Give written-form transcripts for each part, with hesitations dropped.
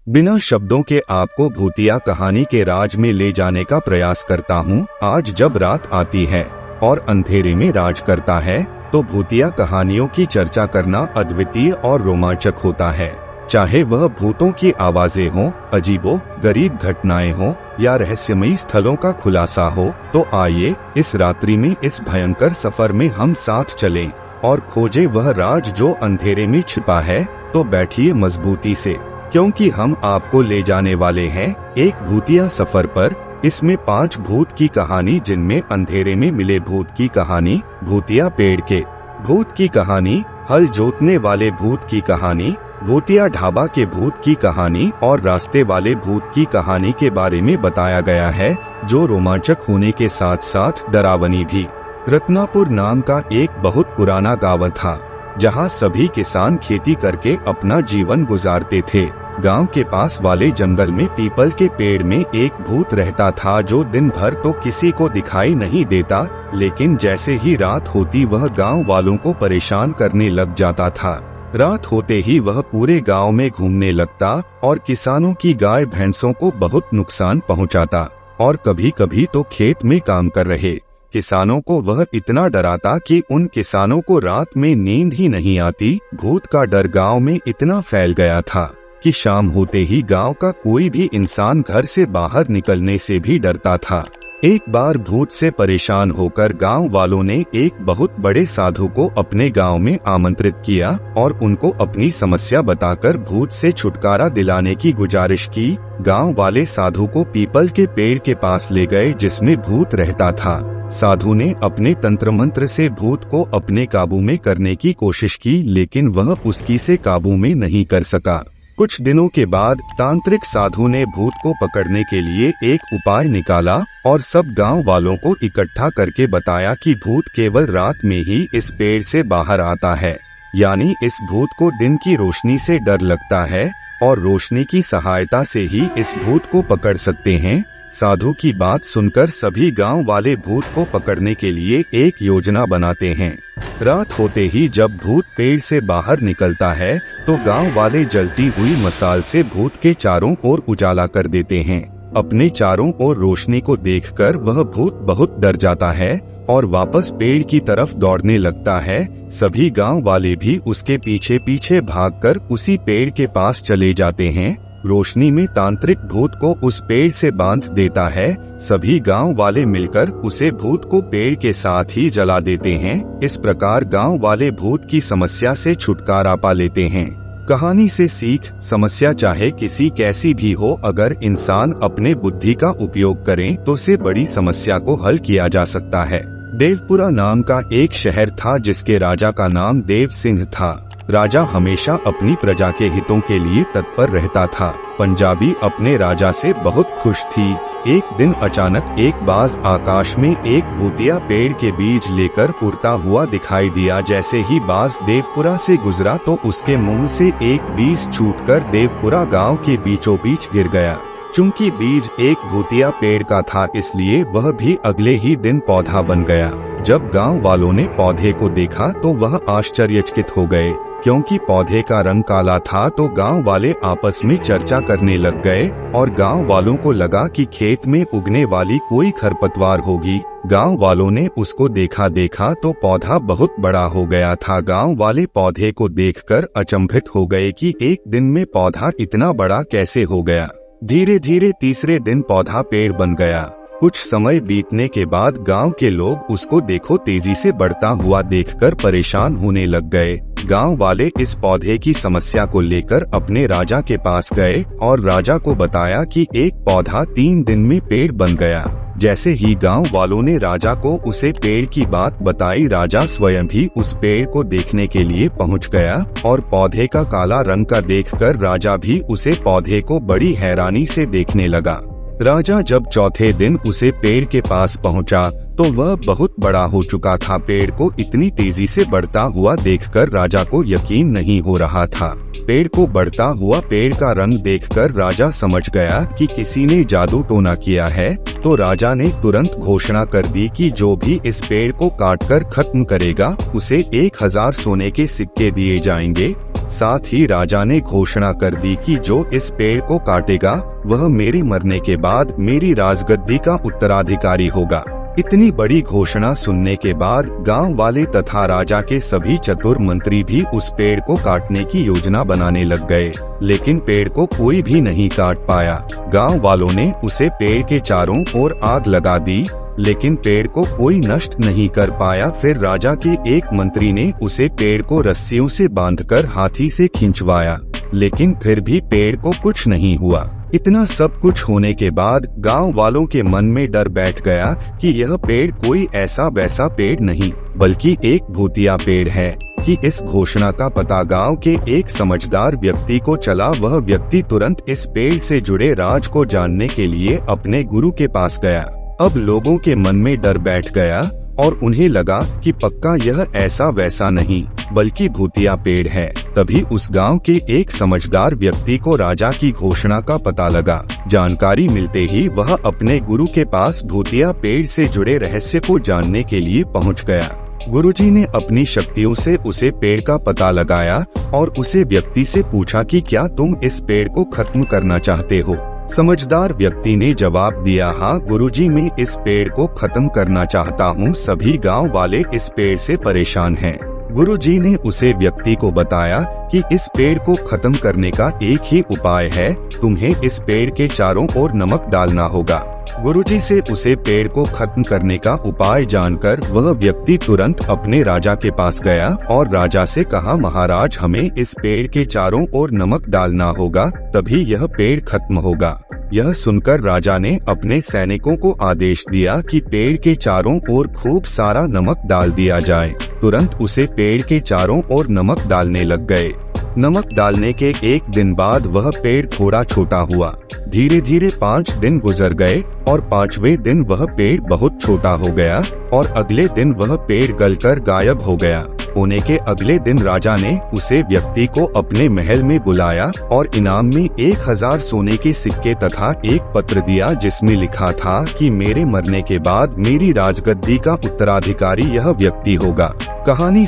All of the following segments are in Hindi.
बिना शब्दों के आपको भूतिया कहानी के राज में ले जाने का प्रयास करता हूँ। आज जब रात आती है और अंधेरे में राज करता है तो भूतिया कहानियों की चर्चा करना अद्वितीय और रोमांचक होता है। चाहे वह भूतों की आवाजें हों, अजीबो गरीब घटनाएं हों या रहस्यमयी स्थलों का खुलासा हो, तो आइए इस रात्रि में इस भयंकर सफर में हम साथ चलें और खोजे वह राज जो अंधेरे में छिपा है। तो बैठिए मजबूती से, क्योंकि हम आपको ले जाने वाले हैं एक भूतिया सफर पर। इसमें 5 भूत की कहानी, जिनमें अंधेरे में मिले भूत की कहानी, भूतिया पेड़ के भूत की कहानी, हल जोतने वाले भूत की कहानी, भूतिया ढाबा के भूत की कहानी और रास्ते वाले भूत की कहानी के बारे में बताया गया है, जो रोमांचक होने के साथ साथ डरावनी भी। रत्नापुर नाम का एक बहुत पुराना गांव था, जहां सभी किसान खेती करके अपना जीवन गुजारते थे। गांव के पास वाले जंगल में पीपल के पेड़ में एक भूत रहता था, जो दिन भर तो किसी को दिखाई नहीं देता, लेकिन जैसे ही रात होती वह गांव वालों को परेशान करने लग जाता था। रात होते ही वह पूरे गांव में घूमने लगता और किसानों की गाय भैंसों को बहुत नुकसान पहुंचाता, और कभी कभी तो खेत में काम कर रहे किसानों को वह इतना डराता कि उन किसानों को रात में नींद ही नहीं आती। भूत का डर गांव में इतना फैल गया था कि शाम होते ही गांव का कोई भी इंसान घर से बाहर निकलने से भी डरता था। एक बार भूत से परेशान होकर गांव वालों ने एक बहुत बड़े साधु को अपने गांव में आमंत्रित किया और उनको अपनी समस्या बताकर भूत से छुटकारा दिलाने की गुजारिश की। गांव वाले साधु को पीपल के पेड़ के पास ले गए, जिसमें भूत रहता था। साधु ने अपने तंत्र मंत्र से भूत को अपने काबू में करने की कोशिश की, लेकिन वह उसकी से काबू में नहीं कर सका। कुछ दिनों के बाद तांत्रिक साधु ने भूत को पकड़ने के लिए एक उपाय निकाला और सब गांव वालों को इकट्ठा करके बताया कि भूत केवल रात में ही इस पेड़ से बाहर आता है, यानी इस भूत को दिन की रोशनी से डर लगता है और रोशनी की सहायता से ही इस भूत को पकड़ सकते हैं। साधु की बात सुनकर सभी गांव वाले भूत को पकड़ने के लिए एक योजना बनाते हैं। रात होते ही जब भूत पेड़ से बाहर निकलता है तो गांव वाले जलती हुई मसाल से भूत के चारों ओर उजाला कर देते हैं। अपने चारों ओर रोशनी को देखकर वह भूत बहुत डर जाता है और वापस पेड़ की तरफ दौड़ने लगता है। सभी गांव वाले भी उसके पीछे पीछे भागकर उसी पेड़ के पास चले जाते हैं। रोशनी में तांत्रिक भूत को उस पेड़ से बांध देता है। सभी गांव वाले मिलकर उसे भूत को पेड़ के साथ ही जला देते हैं। इस प्रकार गांव वाले भूत की समस्या से छुटकारा पा लेते हैं। कहानी से सीख, समस्या चाहे किसी कैसी भी हो, अगर इंसान अपने बुद्धि का उपयोग करें तो से बड़ी समस्या को हल किया जा सकता है। देवपुरा नाम का एक शहर था, जिसके राजा का नाम देव सिंह था। राजा हमेशा अपनी प्रजा के हितों के लिए तत्पर रहता था। पंजाबी अपने राजा से बहुत खुश थी। एक दिन अचानक एक बाज आकाश में एक भूतिया पेड़ के बीज लेकर उड़ता हुआ दिखाई दिया। जैसे ही बाज देवपुरा से गुजरा तो उसके मुंह से एक बीज छूटकर देवपुरा गांव के बीचों बीच गिर गया। चूंकि बीज एक भूतिया पेड़ का था, इसलिए वह भी अगले ही दिन पौधा बन गया। जब गांव वालों ने पौधे को देखा तो वह आश्चर्यचकित हो गए, क्योंकि पौधे का रंग काला था। तो गांव वाले आपस में चर्चा करने लग गए और गांव वालों को लगा कि खेत में उगने वाली कोई खरपतवार होगी। गांव वालों ने उसको देखा तो पौधा बहुत बड़ा हो गया था। गांव वाले पौधे को देखकर अचंभित हो गए कि एक दिन में पौधा इतना बड़ा कैसे हो गया। धीरे धीरे तीसरे दिन पौधा पेड़ बन गया। कुछ समय बीतने के बाद गांव के लोग उसको तेजी से बढ़ता हुआ देखकर परेशान होने लग गए। गांव वाले इस पौधे की समस्या को लेकर अपने राजा के पास गए और राजा को बताया कि एक पौधा 3 दिन में पेड़ बन गया। जैसे ही गांव वालों ने राजा को उसे पेड़ की बात बताई, राजा स्वयं भी उस पेड़ को देखने के लिए पहुंच गया और पौधे का काला रंग का देखकर राजा भी उसे पौधे को बड़ी हैरानी से देखने लगा। राजा जब चौथे दिन उसे पेड़ के पास पहुंचा तो वह बहुत बड़ा हो चुका था। पेड़ को इतनी तेजी से बढ़ता हुआ देखकर राजा को यकीन नहीं हो रहा था। पेड़ को बढ़ता हुआ पेड़ का रंग देखकर राजा समझ गया कि किसी ने जादू टोना किया है। तो राजा ने तुरंत घोषणा कर दी कि जो भी इस पेड़ को काटकर खत्म करेगा उसे 1000 सोने के सिक्के दिए जाएंगे। साथ ही राजा ने घोषणा कर दी कि जो इस पेड़ को काटेगा वह मेरे मरने के बाद मेरी राजगद्दी का उत्तराधिकारी होगा। इतनी बड़ी घोषणा सुनने के बाद गांव वाले तथा राजा के सभी चतुर मंत्री भी उस पेड़ को काटने की योजना बनाने लग गए, लेकिन पेड़ को कोई भी नहीं काट पाया। गांव वालों ने उसे पेड़ के चारों ओर आग लगा दी, लेकिन पेड़ को कोई नष्ट नहीं कर पाया। फिर राजा के एक मंत्री ने उसे पेड़ को रस्सियों से बांधकर हाथी से खिंचवाया, लेकिन फिर भी पेड़ को कुछ नहीं हुआ। इतना सब कुछ होने के बाद गांव वालों के मन में डर बैठ गया कि यह पेड़ कोई ऐसा वैसा पेड़ नहीं, बल्कि एक भूतिया पेड़ है। कि इस घोषणा का पता गांव के एक समझदार व्यक्ति को चला। वह व्यक्ति तुरंत इस पेड़ से जुड़े राज को जानने के लिए अपने गुरु के पास गया। अब लोगों के मन में डर बैठ गया और उन्हें लगा कि पक्का यह ऐसा वैसा नहीं, बल्कि भूतिया पेड़ है। तभी उस गांव के एक समझदार व्यक्ति को राजा की घोषणा का पता लगा। जानकारी मिलते ही वह अपने गुरु के पास भूतिया पेड़ से जुड़े रहस्य को जानने के लिए पहुंच गया। गुरुजी ने अपनी शक्तियों से उसे पेड़ का पता लगाया और उसे व्यक्ति से पूछा कि क्या तुम इस पेड़ को खत्म करना चाहते हो। समझदार व्यक्ति ने जवाब दिया, हाँ गुरुजी, मैं इस पेड़ को खत्म करना चाहता हूँ। सभी गांव वाले इस पेड़ से परेशान हैं। गुरुजी ने उसे व्यक्ति को बताया कि इस पेड़ को खत्म करने का एक ही उपाय है, तुम्हें इस पेड़ के चारों ओर नमक डालना होगा। गुरुजी से उसे पेड़ को खत्म करने का उपाय जानकर वह व्यक्ति तुरंत अपने राजा के पास गया और राजा से कहा, महाराज, हमें इस पेड़ के चारों ओर नमक डालना होगा, तभी यह पेड़ खत्म होगा। यह सुनकर राजा ने अपने सैनिकों को आदेश दिया कि पेड़ के चारों ओर खूब सारा नमक डाल दिया जाए। तुरंत उसे पेड़ के चारों ओर नमक डालने लग गए। नमक डालने के एक दिन बाद वह पेड़ थोड़ा छोटा हुआ। धीरे धीरे 5 दिन गुजर गए और 5वें दिन वह पेड़ बहुत छोटा हो गया और अगले दिन वह पेड़ गलकर गायब हो गया। होने के अगले दिन राजा ने उसे व्यक्ति को अपने महल में बुलाया और इनाम में 1000 सोने के सिक्के तथा एक पत्र दिया, जिसमें लिखा था कि मेरे मरने के बाद मेरी राजगद्दी का उत्तराधिकारी यह व्यक्ति होगा। कहानी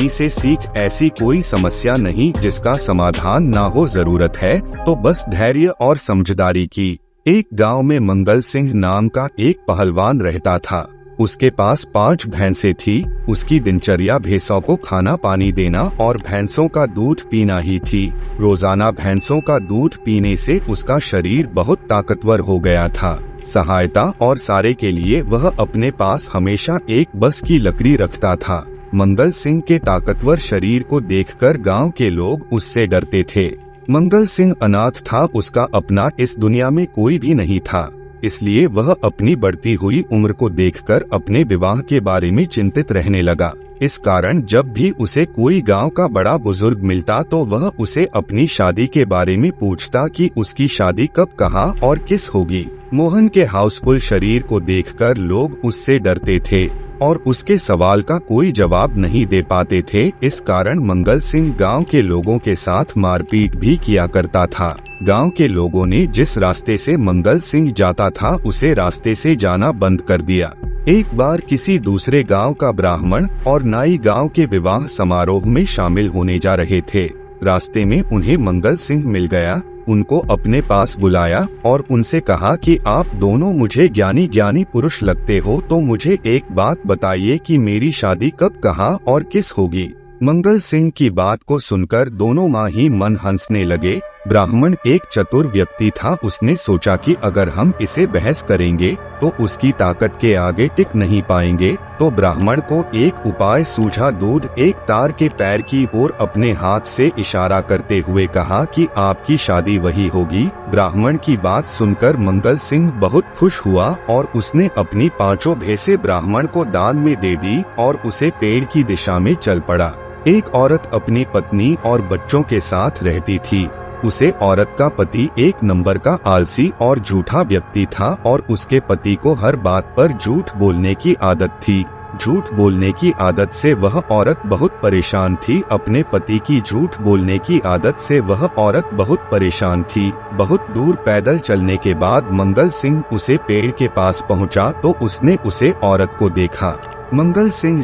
से सीख ऐसी कोई समस्या नहीं जिसका समाधान ना हो, जरूरत है तो बस धैर्य और समझदारी की। एक गांव में मंगल सिंह नाम का एक पहलवान रहता था। उसके पास 5 भैंसें थी। उसकी दिनचर्या भैंसों को खाना पानी देना और भैंसों का दूध पीना ही थी। रोजाना भैंसों का दूध पीने से उसका शरीर बहुत ताकतवर हो गया था। सहायता और सारे के लिए वह अपने पास हमेशा एक बस की लकड़ी रखता था। मंगल सिंह के ताकतवर शरीर को देखकर गांव के लोग उससे डरते थे। मंगल सिंह अनाथ था, उसका अपना इस दुनिया में कोई भी नहीं था, इसलिए वह अपनी बढ़ती हुई उम्र को देखकर अपने विवाह के बारे में चिंतित रहने लगा। इस कारण जब भी उसे कोई गांव का बड़ा बुजुर्ग मिलता तो वह उसे अपनी शादी के बारे में पूछता कि उसकी शादी कब, कहाँ और किस होगी। मोहन के हाउसफुल शरीर को देखकर लोग उससे डरते थे और उसके सवाल का कोई जवाब नहीं दे पाते थे। इस कारण मंगल सिंह गांव के लोगों के साथ मारपीट भी किया करता था। गांव के लोगों ने जिस रास्ते से मंगल सिंह जाता था उसे रास्ते से जाना बंद कर दिया। एक बार किसी दूसरे गांव का ब्राह्मण और नाई गांव के विवाह समारोह में शामिल होने जा रहे थे। रास्ते में उन्हें मंगल सिंह मिल गया। उनको अपने पास बुलाया और उनसे कहा कि आप दोनों मुझे ज्ञानी पुरुष लगते हो, तो मुझे एक बात बताइए कि मेरी शादी कब, कहाँ और किस होगी। मंगल सिंह की बात को सुनकर दोनों माँ ही मन हंसने लगे। ब्राह्मण एक चतुर व्यक्ति था। उसने सोचा कि अगर हम इसे बहस करेंगे तो उसकी ताकत के आगे टिक नहीं पाएंगे, तो ब्राह्मण को एक उपाय सूझा। दूध एक तार के पैर की ओर अपने हाथ से इशारा करते हुए कहा कि आपकी शादी वही होगी। ब्राह्मण की बात सुनकर मंगल सिंह बहुत खुश हुआ और उसने अपनी 5 भैंसें ब्राह्मण को दान में दे दी और उसे पेड़ की दिशा में चल पड़ा। एक औरत अपनी पत्नी और बच्चों के साथ रहती थी। उसे औरत का पति एक नंबर का आलसी और झूठा व्यक्ति था और उसके पति को हर बात पर झूठ बोलने की आदत थी। झूठ बोलने की आदत से वह औरत बहुत परेशान थी। अपने पति की झूठ बोलने की आदत से वह औरत बहुत परेशान थी। बहुत दूर पैदल चलने के बाद मंगल सिंह उसे पेड़ के पास पहुंचा तो उसने उसे औरत को देखा। मंगल सिंह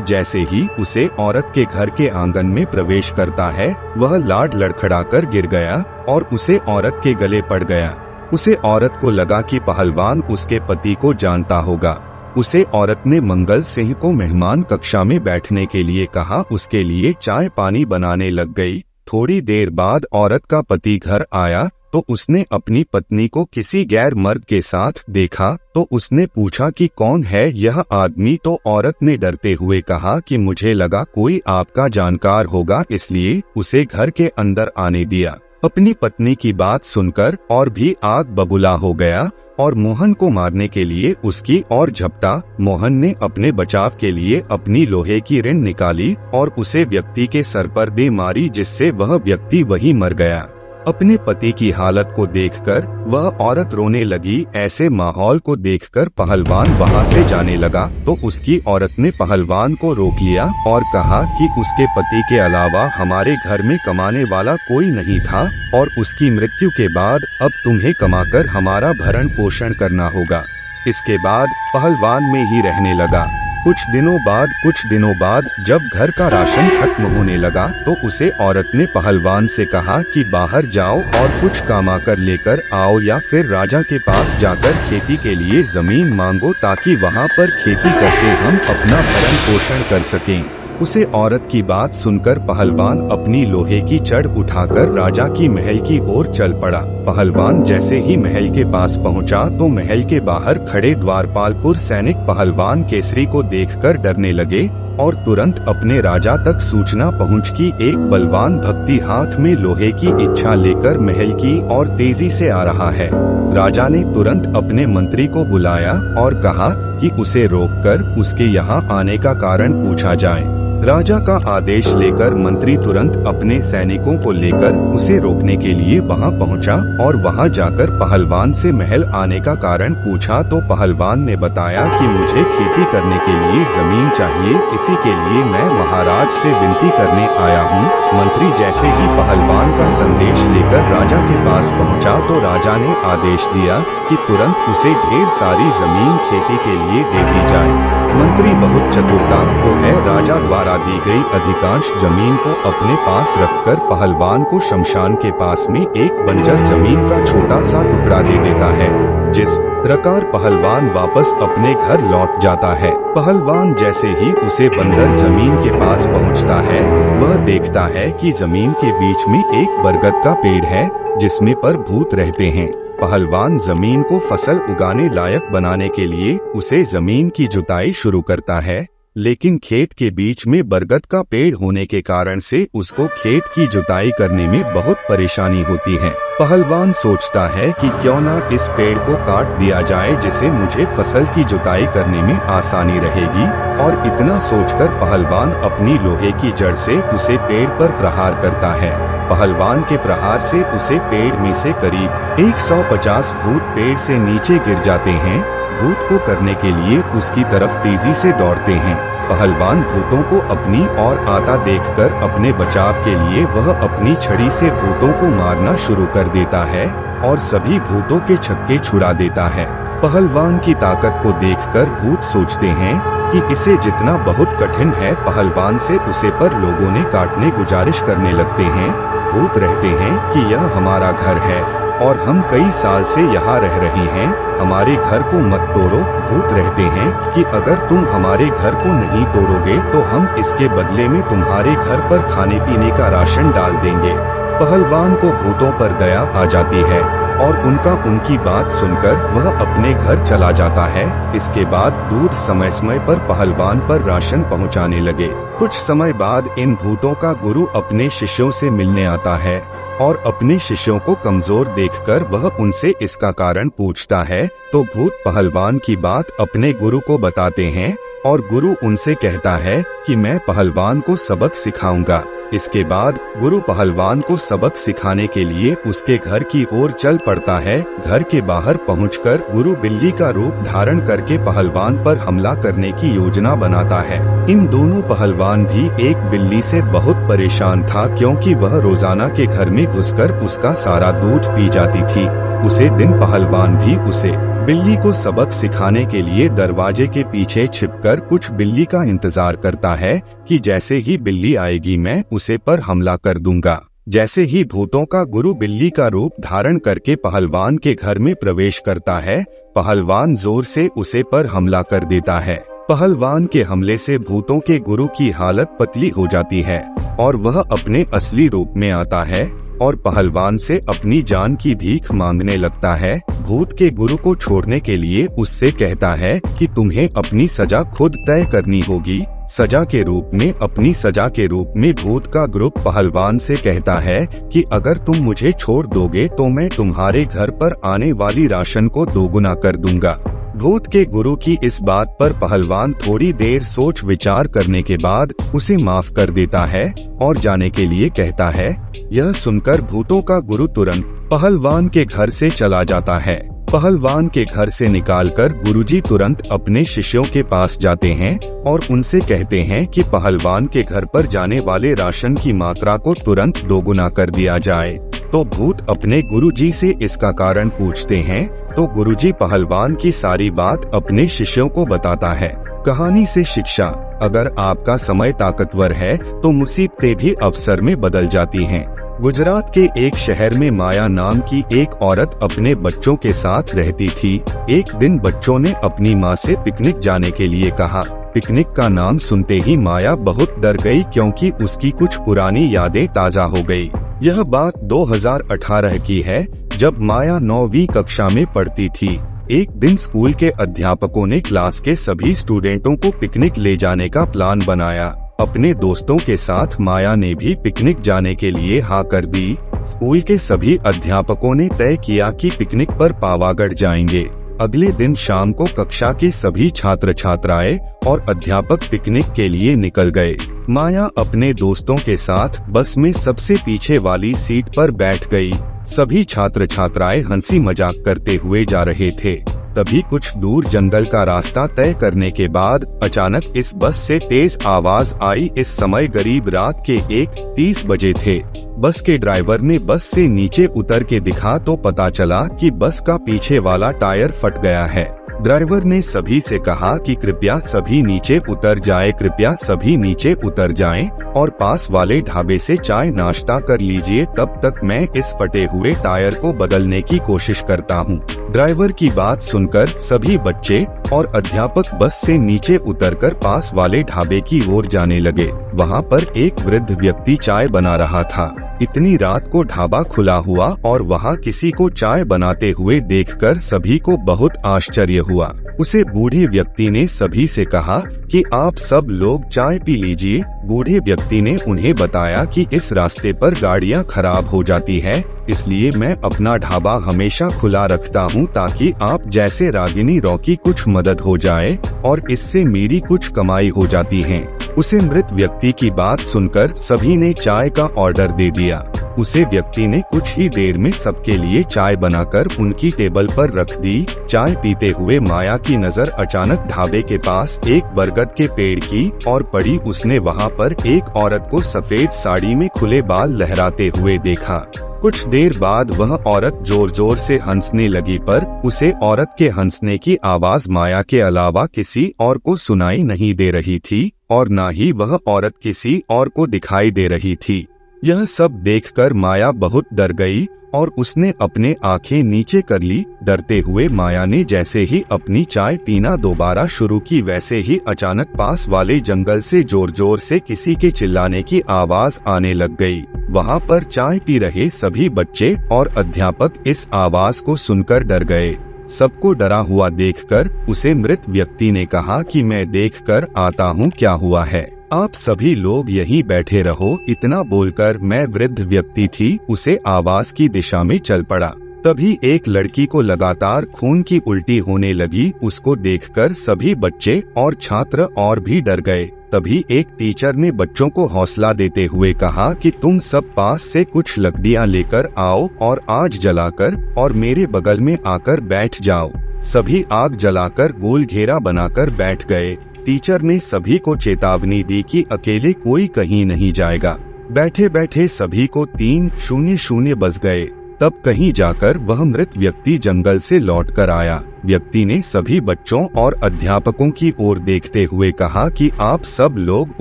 जैसे ही उसे औरत के घर के आंगन में प्रवेश करता है, वह लाड लड़खड़ाकर गिर गया और उसे औरत के गले पड़ गया। उसे औरत को लगा कि पहलवान उसके पति को जानता होगा। उसे औरत ने मंगल सिंह को मेहमान कक्षा में बैठने के लिए कहा, उसके लिए चाय पानी बनाने लग गई। थोड़ी देर बाद औरत का पति घर आया तो उसने अपनी पत्नी को किसी गैर मर्द के साथ देखा तो उसने पूछा कि कौन है यह आदमी, तो औरत ने डरते हुए कहा कि मुझे लगा कोई आपका जानकार होगा, इसलिए उसे घर के अंदर आने दिया। अपनी पत्नी की बात सुनकर और भी आग बबूला हो गया और मोहन को मारने के लिए उसकी ओर झपटा। मोहन ने अपने बचाव के लिए अपनी लोहे की रिंड निकाली और उसे व्यक्ति के सर पर दे मारी, जिससे वह व्यक्ति वहीं मर गया। अपने पति की हालत को देखकर वह औरत रोने लगी। ऐसे माहौल को देखकर पहलवान वहां से जाने लगा तो उसकी औरत ने पहलवान को रोक लिया और कहा कि उसके पति के अलावा हमारे घर में कमाने वाला कोई नहीं था और उसकी मृत्यु के बाद अब तुम्हें कमाकर हमारा भरण पोषण करना होगा। इसके बाद पहलवान में ही रहने लगा। कुछ दिनों बाद जब घर का राशन खत्म होने लगा तो उसे औरत ने पहलवान से कहा कि बाहर जाओ और कुछ कमा कर लेकर आओ या फिर राजा के पास जाकर खेती के लिए जमीन मांगो ताकि वहां पर खेती करके हम अपना भरण पोषण कर सकें। उसे औरत की बात सुनकर पहलवान अपनी लोहे की चढ़ उठाकर राजा की महल की ओर चल पड़ा। पहलवान जैसे ही महल के पास पहुंचा तो महल के बाहर खड़े द्वारपालपुर सैनिक पहलवान केसरी को देखकर डरने लगे और तुरंत अपने राजा तक सूचना पहुंच कि एक बलवान भक्ति हाथ में लोहे की इच्छा लेकर महल की ओर तेजी से आ रहा है। राजा ने तुरंत अपने मंत्री को बुलाया और कहा कि उसे रोककर उसके यहाँ आने का कारण पूछा जाए। राजा का आदेश लेकर मंत्री तुरंत अपने सैनिकों को लेकर उसे रोकने के लिए वहां पहुंचा और वहां जाकर पहलवान से महल आने का कारण पूछा तो पहलवान ने बताया कि मुझे खेती करने के लिए जमीन चाहिए, इसी के लिए मैं महाराज से विनती करने आया हूं। मंत्री जैसे ही पहलवान का संदेश लेकर राजा के पास पहुंचा तो राजा ने आदेश दिया कि तुरंत उसे ढेर सारी जमीन खेती के लिए दे दी जाए। मंत्री बहुत चतुरता को है, राजा द्वारा दी गई अधिकांश जमीन को अपने पास रखकर पहलवान को शमशान के पास में एक बंजर जमीन का छोटा सा टुकड़ा दे देता है। जिस प्रकार पहलवान वापस अपने घर लौट जाता है, पहलवान जैसे ही उसे बंजर जमीन के पास पहुंचता है, वह देखता है कि जमीन के बीच में एक बरगद का पेड़ है जिसमें पर भूत रहते हैं। पहलवान जमीन को फसल उगाने लायक बनाने के लिए उसे जमीन की जुताई शुरू करता है, लेकिन खेत के बीच में बरगद का पेड़ होने के कारण से उसको खेत की जुताई करने में बहुत परेशानी होती है। पहलवान सोचता है कि क्यों ना इस पेड़ को काट दिया जाए जिससे मुझे फसल की जुताई करने में आसानी रहेगी, और इतना सोचकर पहलवान अपनी लोहे की जड़ से उसे पेड़ पर प्रहार करता है। पहलवान के प्रहार से उसे पेड़ में से करीब 150 भूत पेड़ से नीचे गिर जाते हैं। भूत को करने के लिए उसकी तरफ तेजी से दौड़ते हैं। पहलवान भूतों को अपनी ओर आता देखकर अपने बचाव के लिए वह अपनी छड़ी से भूतों को मारना शुरू कर देता है और सभी भूतों के छक्के छुड़ा देता है। पहलवान की ताकत को देखकर भूत सोचते हैं कि इसे जितना बहुत कठिन है, पहलवान से उसे पर लोगों ने काटने गुजारिश करने लगते हैं। भूत रहते हैं कि यह हमारा घर है और हम कई साल से यहाँ रह रहे हैं, हमारे घर को मत तोड़ो। भूत रहते हैं कि अगर तुम हमारे घर को नहीं तोड़ोगे तो हम इसके बदले में तुम्हारे घर पर खाने पीने का राशन डाल देंगे। पहलवान को भूतों पर दया आ जाती है और उनकी बात सुनकर वह अपने घर चला जाता है। इसके बाद दूत समय समय पर पहलवान पर राशन पहुंचाने लगे। कुछ समय बाद इन भूतों का गुरु अपने शिष्यों से मिलने आता है और अपने शिष्यों को कमजोर देखकर वह उनसे इसका कारण पूछता है, तो भूत पहलवान की बात अपने गुरु को बताते हैं और गुरु उनसे कहता है कि मैं पहलवान को सबक सिखाऊंगा। इसके बाद गुरु पहलवान को सबक सिखाने के लिए उसके घर की ओर चल पड़ता है। घर के बाहर पहुंचकर गुरु बिल्ली का रूप धारण करके पहलवान पर हमला करने की योजना बनाता है। इन दोनों पहलवान भी एक बिल्ली से बहुत परेशान था, क्योंकि वह रोजाना के घर में घुसकर उसका सारा दूध पी जाती थी। उसे दिन पहलवान भी उसे बिल्ली को सबक सिखाने के लिए दरवाजे के पीछे छिपकर कुछ बिल्ली का इंतजार करता है कि जैसे ही बिल्ली आएगी मैं उसे पर हमला कर दूंगा। जैसे ही भूतों का गुरु बिल्ली का रूप धारण करके पहलवान के घर में प्रवेश करता है, पहलवान जोर से उसे पर हमला कर देता है। पहलवान के हमले से भूतों के गुरु की हालत पतली हो जाती है और वह अपने असली रूप में आता है और पहलवान से अपनी जान की भीख मांगने लगता है। भूत के गुरु को छोड़ने के लिए उससे कहता है कि तुम्हें अपनी सजा खुद तय करनी होगी। सजा के रूप में अपनी सजा के रूप में भूत का ग्रुप पहलवान से कहता है कि अगर तुम मुझे छोड़ दोगे तो मैं तुम्हारे घर पर आने वाली राशन को दोगुना कर दूंगा। भूत के गुरु की इस बात पर पहलवान थोड़ी देर सोच विचार करने के बाद उसे माफ कर देता है और जाने के लिए कहता है। यह सुनकर भूतों का गुरु तुरंत पहलवान के घर से चला जाता है। पहलवान के घर से निकालकर गुरुजी तुरंत अपने शिष्यों के पास जाते हैं और उनसे कहते हैं कि पहलवान के घर पर जाने वाले राशन की मात्रा को तुरंत दोगुना कर दिया जाए। तो भूत अपने गुरुजी से इसका कारण पूछते हैं तो गुरुजी पहलवान की सारी बात अपने शिष्यों को बताता है। कहानी से शिक्षा, अगर आपका समय ताकतवर है तो मुसीबतें भी अवसर में बदल जाती हैं। गुजरात के एक शहर में माया नाम की एक औरत अपने बच्चों के साथ रहती थी। एक दिन बच्चों ने अपनी माँ से पिकनिक जाने के लिए कहा। पिकनिक का नाम सुनते ही माया बहुत डर गई क्योंकि उसकी कुछ पुरानी यादें ताजा हो गई। यह बात 2018 की है जब माया 9वीं कक्षा में पढ़ती थी। एक दिन स्कूल के अध्यापकों ने क्लास के सभी स्टूडेंटों को पिकनिक ले जाने का प्लान बनाया। अपने दोस्तों के साथ माया ने भी पिकनिक जाने के लिए हाँ कर दी। स्कूल के सभी अध्यापकों ने तय किया कि पिकनिक पर पावागढ़ जाएंगे। अगले दिन शाम को कक्षा के सभी छात्र छात्राएं और अध्यापक पिकनिक के लिए निकल गए। माया अपने दोस्तों के साथ बस में सबसे पीछे वाली सीट पर बैठ गई। सभी छात्र छात्राएं हंसी मजाक करते हुए जा रहे थे। तभी कुछ दूर जंगल का रास्ता तय करने के बाद अचानक इस बस से तेज आवाज आई। इस समय करीब रात के 1:30 बजे थे। बस के ड्राइवर ने बस से नीचे उतर के दिखा तो पता चला कि बस का पीछे वाला टायर फट गया है। ड्राइवर ने सभी से कहा कि कृपया सभी नीचे उतर जाएं, कृपया सभी नीचे उतर जाएं और पास वाले ढाबे से चाय नाश्ता कर लीजिए, तब तक मैं इस फटे हुए टायर को बदलने की कोशिश करता हूँ। ड्राइवर की बात सुनकर सभी बच्चे और अध्यापक बस से नीचे उतरकर पास वाले ढाबे की ओर जाने लगे। वहाँ पर एक वृद्ध व्यक्ति चाय बना रहा था। इतनी रात को ढाबा खुला हुआ और वहाँ किसी को चाय बनाते हुए देखकर सभी को बहुत आश्चर्य हुआ। उसे बूढ़े व्यक्ति ने सभी से कहा कि आप सब लोग चाय पी लीजिए। बूढ़े व्यक्ति ने उन्हें बताया कि इस रास्ते पर गाड़ियाँ खराब हो जाती है, इसलिए मैं अपना ढाबा हमेशा खुला रखता हूँ ताकि आप जैसे रागिनी रॉ की कुछ मदद हो जाए और इससे मेरी कुछ कमाई हो जाती है। उसे मृत व्यक्ति की बात सुनकर सभी ने चाय का ऑर्डर दे दिया। उसे व्यक्ति ने कुछ ही देर में सबके लिए चाय बनाकर उनकी टेबल पर रख दी। चाय पीते हुए माया की नजर अचानक ढाबे के पास एक बरगद के पेड़ की और पड़ी। उसने वहाँ पर एक औरत को सफेद साड़ी में खुले बाल लहराते हुए देखा। कुछ देर बाद वह औरत जोर जोर से हंसने लगी, पर उसे औरत के हंसने की आवाज माया के अलावा किसी और को सुनाई नहीं दे रही थी और न ही वह औरत किसी और को दिखाई दे रही थी। यह सब देखकर माया बहुत डर गई और उसने अपने आंखें नीचे कर ली। डरते हुए माया ने जैसे ही अपनी चाय पीना दोबारा शुरू की, वैसे ही अचानक पास वाले जंगल से जोर जोर से किसी के चिल्लाने की आवाज आने लग गई। वहाँ पर चाय पी रहे सभी बच्चे और अध्यापक इस आवाज को सुनकर डर गए। सबको डरा हुआ देखकर उसे मृत व्यक्ति ने कहा कि मैं देखकर आता हूँ क्या हुआ है, आप सभी लोग यहीं बैठे रहो। इतना बोलकर मैं वृद्ध व्यक्ति थी उसे आवाज की दिशा में चल पड़ा। तभी एक लड़की को लगातार खून की उल्टी होने लगी। उसको देखकर सभी बच्चे और छात्र और भी डर गए। तभी एक टीचर ने बच्चों को हौसला देते हुए कहा कि तुम सब पास से कुछ लकड़ियां लेकर आओ और आग जलाकर और मेरे बगल में आकर बैठ जाओ। सभी आग जलाकर गोल घेरा बनाकर बैठ गए। टीचर ने सभी को चेतावनी दी कि अकेले कोई कहीं नहीं जाएगा। बैठे बैठे सभी को 3:00 बज गए। तब कहीं जाकर वह मृत व्यक्ति जंगल से लौट कर आया। व्यक्ति ने सभी बच्चों और अध्यापकों की ओर देखते हुए कहा कि आप सब लोग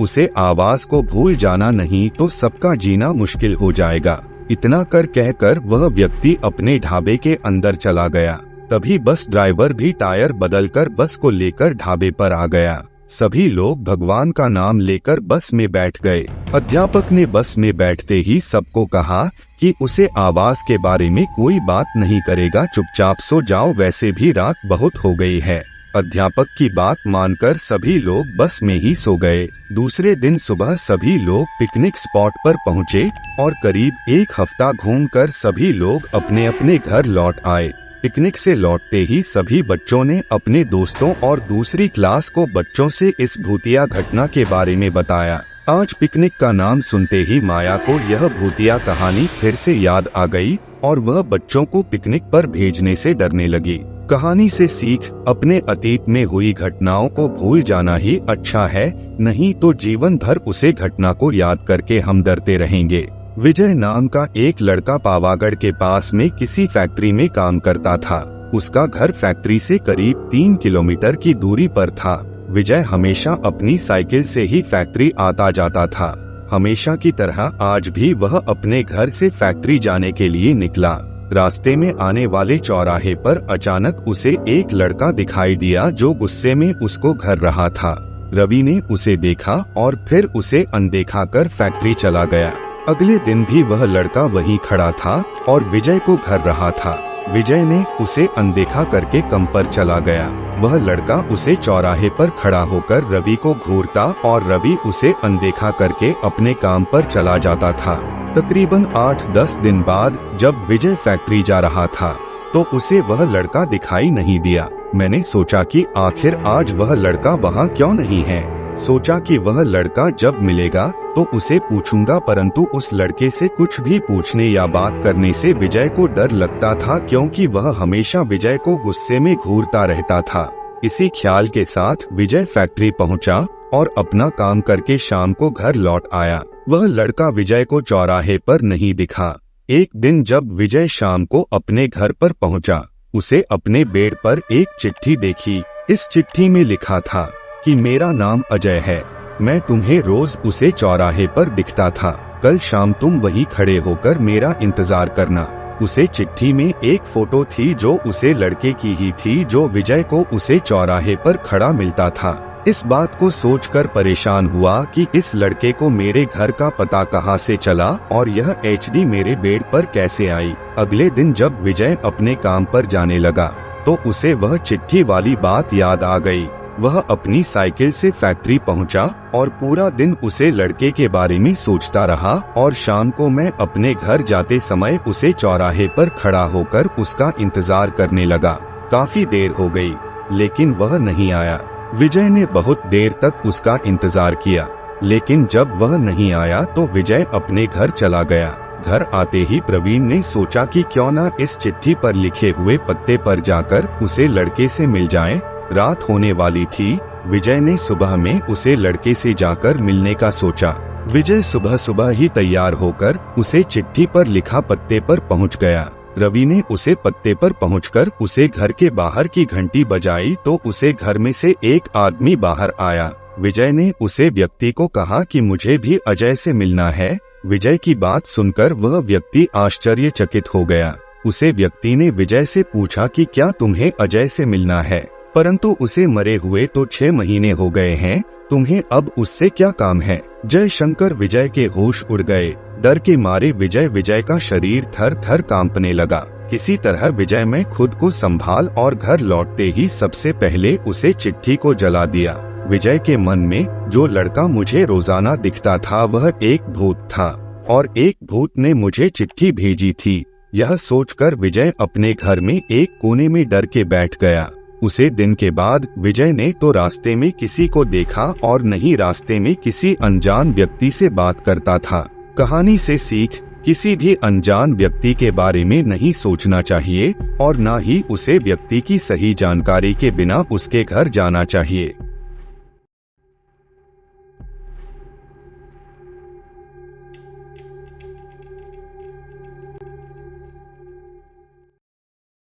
उसे आवाज को भूल जाना, नहीं तो सबका जीना मुश्किल हो जाएगा। इतना कर कहकर वह व्यक्ति अपने ढाबे के अंदर चला गया। तभी बस ड्राइवर भी टायर बदलकर बस को लेकर ढाबे पर आ गया। सभी लोग भगवान का नाम लेकर बस में बैठ गए। अध्यापक ने बस में बैठते ही सबको कहा कि उसे आवाज के बारे में कोई बात नहीं करेगा, चुपचाप सो जाओ, वैसे भी रात बहुत हो गई है। अध्यापक की बात मानकर सभी लोग बस में ही सो गए। दूसरे दिन सुबह सभी लोग पिकनिक स्पॉट पर पहुँचे और करीब एक हफ्ता घूमकर सभी लोग अपने अपने घर लौट आए। पिकनिक से लौटते ही सभी बच्चों ने अपने दोस्तों और दूसरी क्लास को बच्चों से इस भूतिया घटना के बारे में बताया। आज पिकनिक का नाम सुनते ही माया को यह भूतिया कहानी फिर से याद आ गई और वह बच्चों को पिकनिक पर भेजने से डरने लगी। कहानी से सीख, अपने अतीत में हुई घटनाओं को भूल जाना ही अच्छा है, नहीं तो जीवन भर उसे घटना को याद करके हम डरते रहेंगे। विजय नाम का एक लड़का पावागढ़ के पास में किसी फैक्ट्री में काम करता था। उसका घर फैक्ट्री से करीब 3 किलोमीटर की दूरी पर था। विजय हमेशा अपनी साइकिल से ही फैक्ट्री आता जाता था। हमेशा की तरह आज भी वह अपने घर से फैक्ट्री जाने के लिए निकला। रास्ते में आने वाले चौराहे पर अचानक उसे एक लड़का दिखाई दिया जो गुस्से में उसको घर रहा था। रवि ने उसे देखा और फिर उसे अनदेखा कर फैक्ट्री चला गया। अगले दिन भी वह लड़का वहीं खड़ा था और विजय को घर रहा था। विजय ने उसे अनदेखा करके काम पर चला गया। वह लड़का उसे चौराहे पर खड़ा होकर रवि को घूरता और रवि उसे अनदेखा करके अपने काम पर चला जाता था। तकरीबन 8-10 दिन बाद जब विजय फैक्ट्री जा रहा था तो उसे वह लड़का दिखाई नहीं दिया। मैंने सोचा कि आखिर आज वह लड़का वहाँ क्यों नहीं है। सोचा कि वह लड़का जब मिलेगा तो उसे पूछूंगा, परंतु उस लड़के से कुछ भी पूछने या बात करने से विजय को डर लगता था, क्योंकि वह हमेशा विजय को गुस्से में घूरता रहता था। इसी ख्याल के साथ विजय फैक्ट्री पहुंचा और अपना काम करके शाम को घर लौट आया। वह लड़का विजय को चौराहे पर नहीं दिखा। एक दिन जब विजय शाम को अपने घर पर पहुंचा, उसे अपने बेड पर एक चिट्ठी देखी। इस चिट्ठी में लिखा था कि मेरा नाम अजय है, मैं तुम्हें रोज उसे चौराहे पर दिखता था, कल शाम तुम वहीं खड़े होकर मेरा इंतजार करना। उसे चिट्ठी में एक फोटो थी जो उसे लड़के की ही थी जो विजय को उसे चौराहे पर खड़ा मिलता था। इस बात को सोचकर परेशान हुआ कि इस लड़के को मेरे घर का पता कहाँ से चला और यह एचडी मेरे बेड पर कैसे आई। अगले दिन जब विजय अपने काम पर जाने लगा तो उसे वह चिट्ठी वाली बात याद आ गई। वह अपनी साइकिल से फैक्ट्री पहुंचा और पूरा दिन उसे लड़के के बारे में सोचता रहा और शाम को मैं अपने घर जाते समय उसे चौराहे पर खड़ा होकर उसका इंतजार करने लगा। काफी देर हो गई लेकिन वह नहीं आया। विजय ने बहुत देर तक उसका इंतजार किया, लेकिन जब वह नहीं आया तो विजय अपने घर चला गया। घर आते ही प्रवीण ने सोचा कि क्यों न इस चिट्ठी पर लिखे हुए पत्ते पर जाकर उसे लड़के से मिल जाएं। रात होने वाली थी। विजय ने सुबह में उसे लड़के से जाकर मिलने का सोचा। विजय सुबह सुबह ही तैयार होकर उसे चिट्ठी पर लिखा पत्ते पर पहुंच गया। रवि ने उसे पत्ते पर पहुंचकर उसे घर के बाहर की घंटी बजाई तो उसे घर में से एक आदमी बाहर आया। विजय ने उसे व्यक्ति को कहा कि मुझे भी अजय से मिलना है। विजय की बात सुनकर वह व्यक्ति आश्चर्यचकित हो गया। उसे व्यक्ति ने विजय से पूछा कि क्या तुम्हें अजय से मिलना है, परंतु उसे मरे हुए तो 6 महीने हो गए हैं, तुम्हें अब उससे क्या काम है। जय शंकर। विजय के होश उड़ गए। डर के मारे विजय का शरीर थर थर कांपने लगा। किसी तरह विजय में खुद को संभाल और घर लौटते ही सबसे पहले उसे चिट्ठी को जला दिया। विजय के मन में जो लड़का मुझे रोजाना दिखता था वह एक भूत था और एक भूत ने मुझे चिट्ठी भेजी थी। यह सोचकर विजय अपने घर में एक कोने में डर के बैठ गया। उसे दिन के बाद विजय ने तो रास्ते में किसी को देखा और नहीं रास्ते में किसी अनजान व्यक्ति से बात करता था। कहानी से सीख, किसी भी अनजान व्यक्ति के बारे में नहीं सोचना चाहिए और न ही उसे व्यक्ति की सही जानकारी के बिना उसके घर जाना चाहिए।